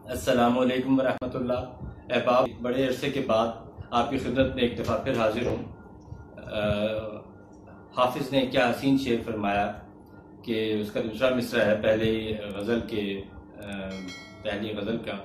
السلام علیکم ورحمۃ اللہ۔ احباب، بڑے عرصے کے بعد آپ کی خدمت میں ایک دفعہ پھر حاضر ہوں۔ حافظ نے کیا حسین شعر فرمایا کہ اس کا دوسرا مصرع ہے پہلی غزل کا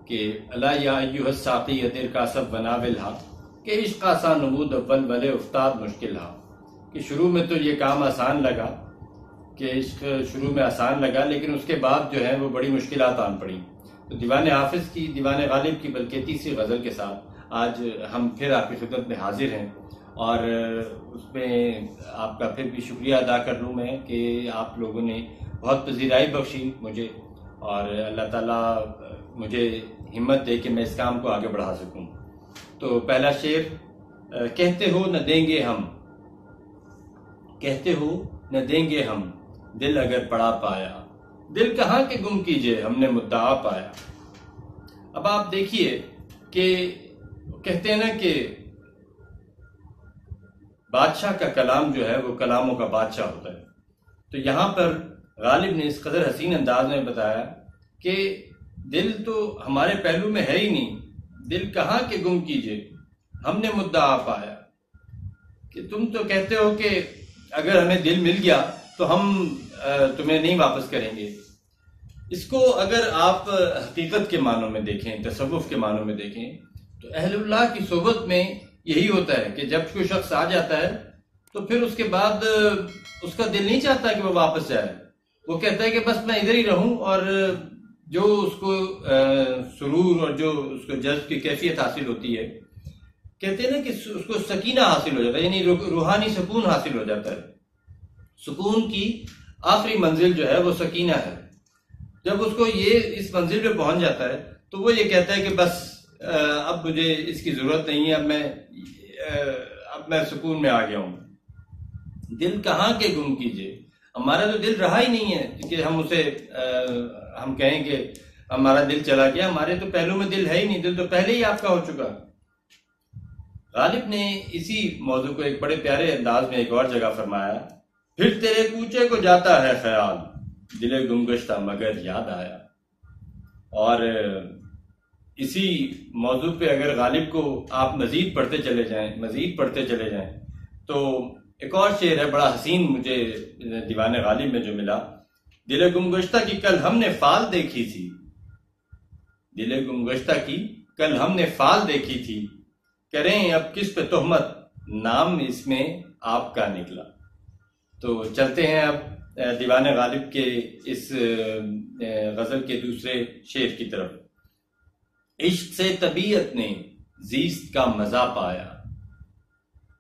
کہ الا یا ایھا الساقی ادر کاسب وناولھا کہ عشق آسان نمود اول ولے افتاد مشکل ہا، کہ شروع میں تو یہ کام آسان لگا، کہ عشق شروع میں آسان لگا لیکن اس کے بعد جو ہے وہ بڑی مشکلات آن پڑیں۔ تو دیوان حافظ کی، دیوان غالب کی بلکہ تیسری غزل کے ساتھ آج ہم پھر آپ کی خدمت میں حاضر ہیں، اور اس میں آپ کا پھر بھی شکریہ ادا کر لوں میں کہ آپ لوگوں نے بہت پذیرائی بخشی مجھے، اور اللہ تعالیٰ مجھے ہمت دے کہ میں اس کام کو آگے بڑھا سکوں۔ تو پہلا شعر، کہتے ہو نہ دیں گے ہم، کہتے ہو نہ دیں گے ہم، دل اگر پڑا پایا، دل کہاں کے گم کیجئے ہم نے مدعا پایا۔ اب آپ دیکھیے کہ کہتے ہیں نا کہ بادشاہ کا کلام جو ہے وہ کلاموں کا بادشاہ ہوتا ہے، تو یہاں پر غالب نے اس قدر حسین انداز میں بتایا کہ دل تو ہمارے پہلو میں ہے ہی نہیں، دل کہاں کے گم کیجئے ہم نے مدعا پایا، کہ تم تو کہتے ہو کہ اگر ہمیں دل مل گیا تو ہم تمہیں نہیں واپس کریں گے۔ اس کو اگر آپ حقیقت کے معنوں میں دیکھیں، تصوف کے معنوں میں دیکھیں، تو اہل اللہ کی صحبت میں یہی ہوتا ہے کہ جب کوئی شخص آ جاتا ہے تو پھر اس کے بعد اس کا دل نہیں چاہتا کہ وہ واپس جائے، وہ کہتا ہے کہ بس میں ادھر ہی رہوں، اور جو اس کو سرور اور جو اس کو جذب کی کیفیت حاصل ہوتی ہے، کہتے ہیں نا کہ اس کو سکینہ حاصل ہو جاتا ہے، یعنی روحانی سکون حاصل ہو جاتا ہے۔ سکون کی آخری منزل جو ہے وہ سکینہ ہے۔ جب اس کو یہ اس منزل پہ پہنچ جاتا ہے تو وہ یہ کہتا ہے کہ بس اب مجھے اس کی ضرورت نہیں ہے، اب میں سکون میں آ گیا ہوں۔ دل کہاں کے گم کیجئے، ہمارا تو دل رہا ہی نہیں ہے کہ ہم اسے ہم کہیں کہ ہمارا دل چلا گیا، ہمارے تو پہلو میں دل ہے ہی نہیں، دل تو پہلے ہی آپ کا ہو چکا۔ غالب نے اسی موضوع کو ایک بڑے پیارے انداز میں ایک اور جگہ فرمایا، پھر تیرے کوچے کو جاتا ہے خیال، دل گمگشتہ مگر یاد آیا۔ اور اسی موضوع پہ اگر غالب کو آپ مزید پڑھتے چلے جائیں تو ایک اور شعر ہے بڑا حسین مجھے دیوان غالب میں جو ملا، دل گمگشتہ کی کل ہم نے فال دیکھی تھی، دل گمگشتہ کی کل ہم نے فال دیکھی تھی، کریں اب کس پہ تہمت، نام اس میں آپ کا نکلا۔ تو چلتے ہیں اب دیوان غالب کے اس غزل کے دوسرے شعر کی طرف۔ عشق سے طبیعت نے زیست کا مزہ پایا،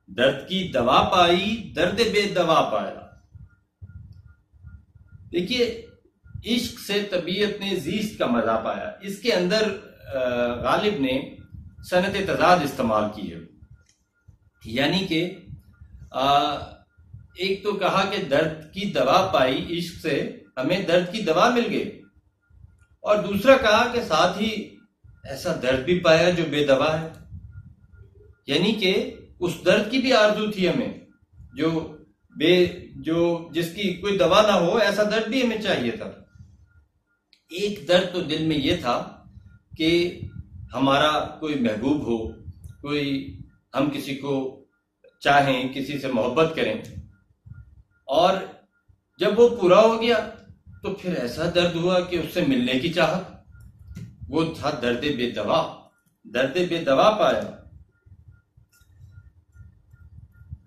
درد کی دوا پائی، درد بے دوا پایا۔ دیکھیے، عشق سے طبیعت نے زیست کا مزہ پایا، اس کے اندر غالب نے صنعت تضاد استعمال کی ہے، یعنی کہ ایک تو کہا کہ درد کی دوا پائی، عشق سے ہمیں درد کی دوا مل گئی، اور دوسرا کہا کہ ساتھ ہی ایسا درد بھی پایا جو بے دوا ہے، یعنی کہ اس درد کی بھی آرزو تھی ہمیں جو جس کی کوئی دوا نہ ہو، ایسا درد بھی ہمیں چاہیے تھا۔ ایک درد تو دل میں یہ تھا کہ ہمارا کوئی محبوب ہو، ہم کسی کو چاہیں، کسی سے محبت کریں، اور جب وہ پورا ہو گیا تو پھر ایسا درد ہوا کہ اس سے ملنے کی چاہت، وہ تھا درد بے دوا، درد بے دوا پایا۔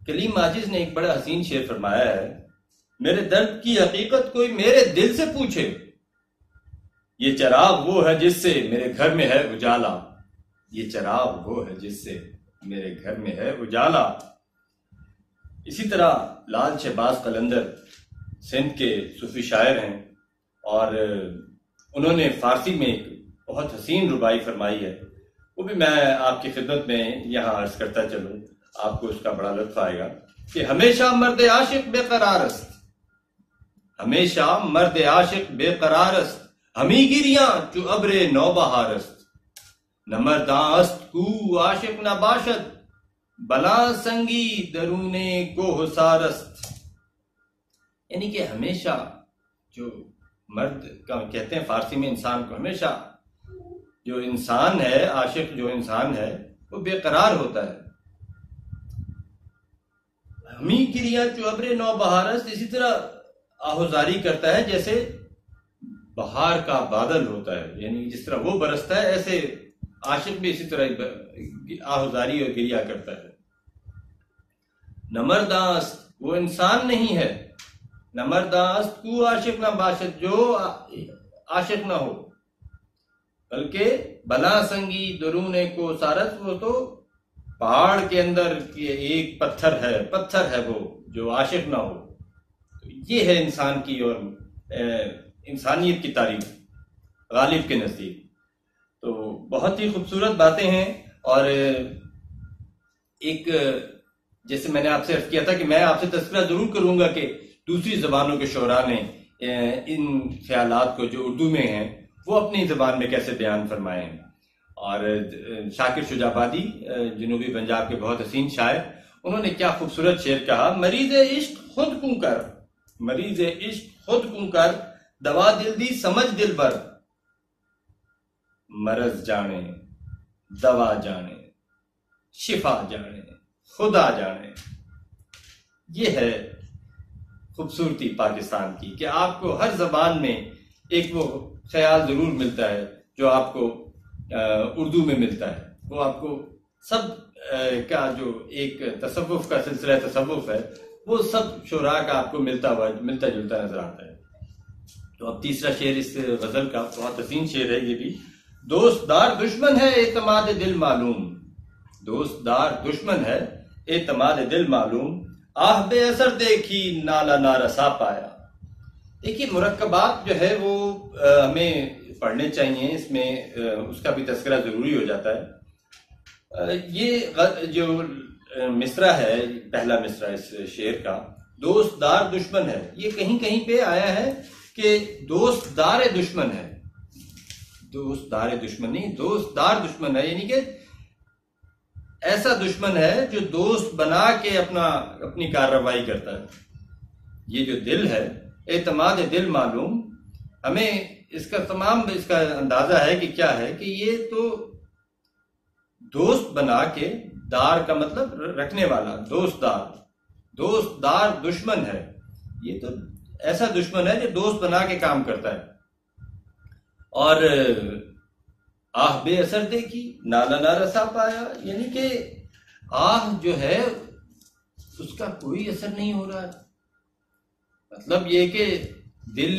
کلیم عاجز نے ایک بڑا حسین شعر فرمایا ہے، میرے درد کی حقیقت کوئی میرے دل سے پوچھے، یہ چراغ وہ ہے جس سے میرے گھر میں ہے اجالا، یہ چراغ وہ ہے جس سے میرے گھر میں ہے اجالا۔ اسی طرح لال شہباز قلندر سندھ کے صوفی شاعر ہیں، اور انہوں نے فارسی میں ایک بہت حسین ربائی فرمائی ہے، وہ بھی میں آپ کی خدمت میں یہاں عرض کرتا چلوں، آپ کو اس کا بڑا لطف آئے گا کہ ہمیشہ مرد عاشق بے قرار است، ہمیشہ مرد عاشق بے قرار است، ہمی گریاں چو ابر نو بہار است، نہ مرداں است کو عاشق نہ باشد، بلا سنگی درون کو حسار است۔ یعنی کہ ہمیشہ جو مرد کا کہتے ہیں فارسی میں انسان کو ہمیشہ جو انسان ہے، عاشق جو انسان ہے وہ بے قرار ہوتا ہے. ہمیں گریا چوبرے نو بہارست، اسی طرح آہوزاری کرتا ہے جیسے بہار کا بادل ہوتا ہے، یعنی جس طرح وہ برستا ہے ایسے عاشق بھی اسی طرح آہوزاری اور گریا کرتا ہے. نمرداست، وہ انسان نہیں ہے. نمرداست کو عاشق نہ باشد، جو عاشق نہ ہو، بلکہ بلا سنگی درون کو سارت، وہ تو پہاڑ کے اندر ایک پتھر ہے وہ جو عاشق نہ ہو. یہ ہے انسان کی اور انسانیت کی تعریف غالب کے نزدیک. تو بہت ہی خوبصورت باتیں ہیں. اور ایک جیسے میں نے آپ سے عرض کیا تھا کہ میں آپ سے تذکرہ ضرور کروں گا کہ دوسری زبانوں کے شعراء نے ان خیالات کو جو اردو میں ہیں وہ اپنی زبان میں کیسے بیان فرمائے ہیں. اور شاکر شجاع آبادی جنوبی پنجاب کے بہت حسین شاعر، انہوں نے کیا خوبصورت شعر کہا. مریض عشق خود کوں کر، مریض عشق خود کوں کر، دوا دل دی سمجھ دل بر، مرض جانے دوا جانے شفا جانے خدا جانے. یہ ہے خوبصورتی پاکستان کی کہ آپ کو ہر زبان میں ایک وہ خیال ضرور ملتا ہے جو آپ کو اردو میں ملتا ہے. وہ آپ کو سب کا جو ایک تصوف کا سلسلہ تصوف ہے وہ سب شعراء کا آپ کو ملتا جلتا نظر آتا ہے. تو اب تیسرا شعر اس غزل کا بہت حسین شعر ہے یہ بھی. دوست دار دشمن ہے اعتماد دل معلوم، دوست دار دشمن ہے اعتماد دل معلوم، آہ بے اثر دیکھی نالا نارسا پایا. دیکھیے مرکبات جو ہے وہ ہمیں پڑھنے چاہیے، اس میں اس کا بھی تذکرہ ضروری ہو جاتا ہے. یہ جو مصرع ہے، پہلا مصرع اس شعر کا، دوست دار دشمن ہے، یہ کہیں کہیں پہ آیا ہے کہ دوست دار دشمن ہے. دوست دار دشمن نہیں، دوست دار دشمن ہے، یعنی کہ ایسا دشمن ہے جو دوست بنا کے اپنی کارروائی کرتا ہے. یہ جو دل ہے، اعتماد دل معلوم، ہمیں اس کا اندازہ ہے کہ کیا ہے کہ یہ تو دوست بنا کے، دار کا مطلب رکھنے والا، دوست دار دشمن ہے. یہ تو ایسا دشمن ہے جو دوست بنا کے کام کرتا ہے. اور آہ بے اثر دیکھی نالا نہ رسا پایا، یعنی کہ آہ جو ہے اس کا کوئی اثر نہیں ہو رہا. مطلب یہ کہ دل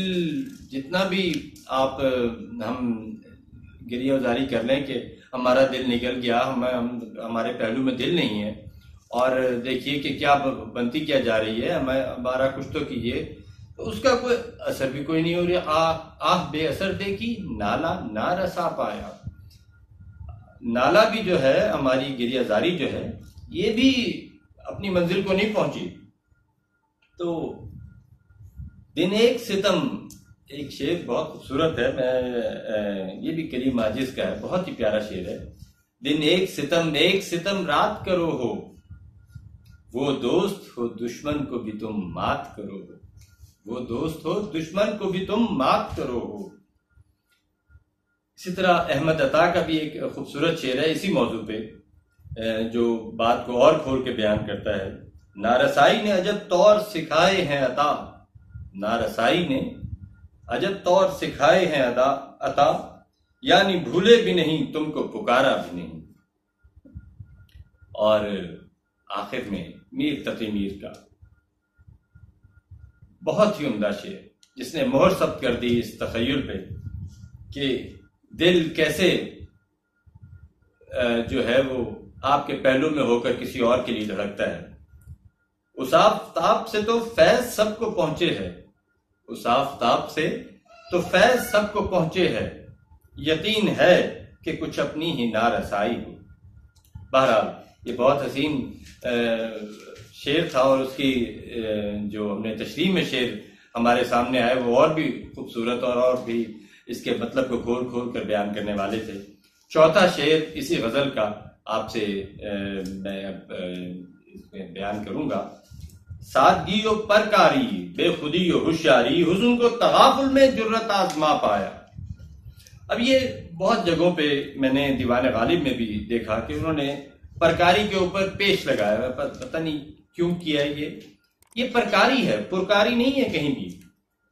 جتنا بھی ہم گریہ وزاری کر لیں کہ ہمارا دل نکل گیا، ہمارے پہلو میں دل نہیں ہے، اور دیکھیے کہ کیا بنتی کیا جا رہی ہے، ہمارا کچھ تو کیجیے، تو اس کا کوئی اثر بھی کوئی نہیں ہو رہا. آہ بے اثر دیکھی نالا نہ رسا پایا. نالا بھی جو ہے، ہماری گریہ زاری جو ہے، یہ بھی اپنی منزل کو نہیں پہنچی. تو دن ایک ستم، ایک شعر بہت خوبصورت ہے، یہ بھی کریم عاجز کا ہے، بہت ہی پیارا شعر ہے. دن ایک ستم رات کرو ہو، وہ دوست ہو دشمن کو بھی تم مات کرو ہو، وہ دوست ہو دشمن کو بھی تم مات کرو ہو. اسی طرح احمد عطا کا بھی ایک خوبصورت شعر ہے اسی موضوع پہ، جو بات کو اور کھول کے بیان کرتا ہے. نارسائی نے عجب طور سکھائے ہیں عطا، نارسائی نے عجب طور سکھائے ہیں عطا، یعنی بھولے بھی نہیں تم کو پکارا بھی نہیں. اور آخر میں میر تقی میر کا بہت ہی عمدہ شعر، جس نے مہر ثبت کر دی اس تخیل پہ کہ دل کیسے جو ہے وہ آپ کے پہلو میں ہو کر کسی اور کے لیے دھڑکتا ہے. اس آفتاب سے تو فیض سب کو پہنچے ہے، اس آفتاب سے تو فیض سب کو پہنچے ہے، یقین ہے کہ کچھ اپنی ہی نارسائی ہو. بہرحال یہ بہت حسین شعر تھا، اور اس کی جو ہم نے تشریح میں شعر ہمارے سامنے آئے وہ اور بھی خوبصورت اور بھی اس کے مطلب کو کھول کھول کر بیان کرنے والے تھے. چوتھا شعر اسی غزل کا آپ سے میں اس میں بیان کروں گا. سادگی و پرکاری، بے خودی و ہوشیاری، حزن کو تغافل میں جرت آزما پایا. اب یہ بہت جگہوں پہ میں نے دیوان غالب میں بھی دیکھا کہ انہوں نے پرکاری کے اوپر پیش لگایا ہے، پتہ نہیں کیوں کیا ہے یہ پرکاری ہے، پرکاری نہیں ہے کہیں بھی.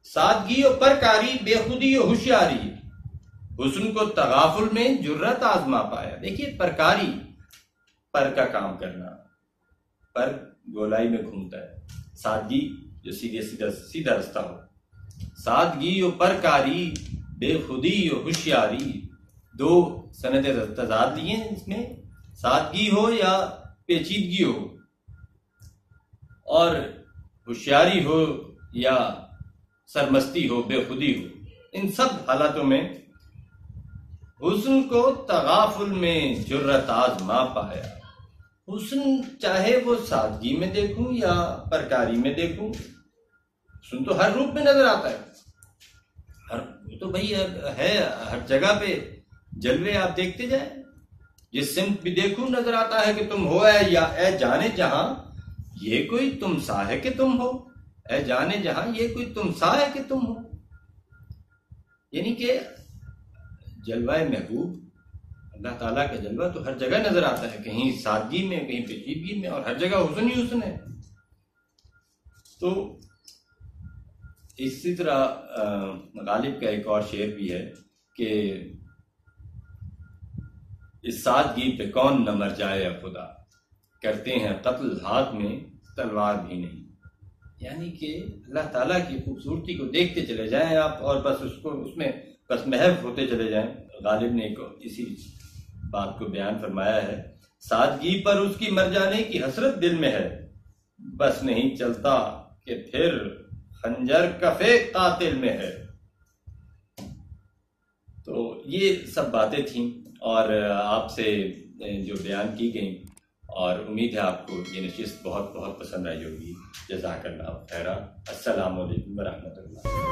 سادگی و پرکاری، بے خودی و ہوشیاری، حسن کو تغافل میں جرت آزما پایا. دیکھیے پرکاری، پر کا کام کرنا، پر گولائی میں گھومتا ہے. سادگی جو سیدھا رستہ ہو. سادگی و پرکاری، بے خودی و ہوشیاری، دو سندیں تضاد لیے ہیں اس میں، سادگی ہو یا پیچیدگی ہو، اور ہوشیاری ہو یا سرمستی ہو، بے خودی ہو. ان سب حالاتوں میں حسن کو تغافل میں جرت آزما پایا. حسن چاہے وہ سادگی میں دیکھوں یا پرکاری میں دیکھوں، حسن تو ہر روپ میں نظر آتا ہے. تو بھئی ہے ہر جگہ پہ جلوے آپ دیکھتے جائیں. جس سمت بھی دیکھوں نظر آتا ہے کہ تم ہو اے جانے جہاں یہ کوئی تم سا ہے کہ تم ہو. اے جانے جہاں یہ کوئی تم سا ہے کہ تم ہو. یعنی کہ جلوہ محبوب، اللہ تعالیٰ کا جلوہ تو ہر جگہ نظر آتا ہے، کہیں سادگی میں، کہیں پیچیدگی میں، اور ہر جگہ حسن ہی حسن ہے. تو اسی طرح غالب کا ایک اور شعر بھی ہے کہ اس سادگی پہ کون نہ مر جائے خدا، کرتے ہیں قتل ہاتھ میں تلوار بھی نہیں. یعنی کہ اللہ تعالیٰ کی خوبصورتی کو دیکھتے چلے جائیں آپ، اور بس اس میں بس محو ہوتے چلے جائیں. غالب نے اسی بات کو بیان فرمایا ہے، سادگی پر اس کی مر جانے کی حسرت دل میں ہے، بس نہیں چلتا کہ پھر خنجر کفے قاتل میں ہے. تو یہ سب باتیں تھیں اور آپ سے جو بیان کی گئیں، اور امید ہے آپ کو یہ نشست بہت بہت پسند آئی ہوگی. جزاک اللہ خیرہ. السلام علیکم ورحمۃ اللہ.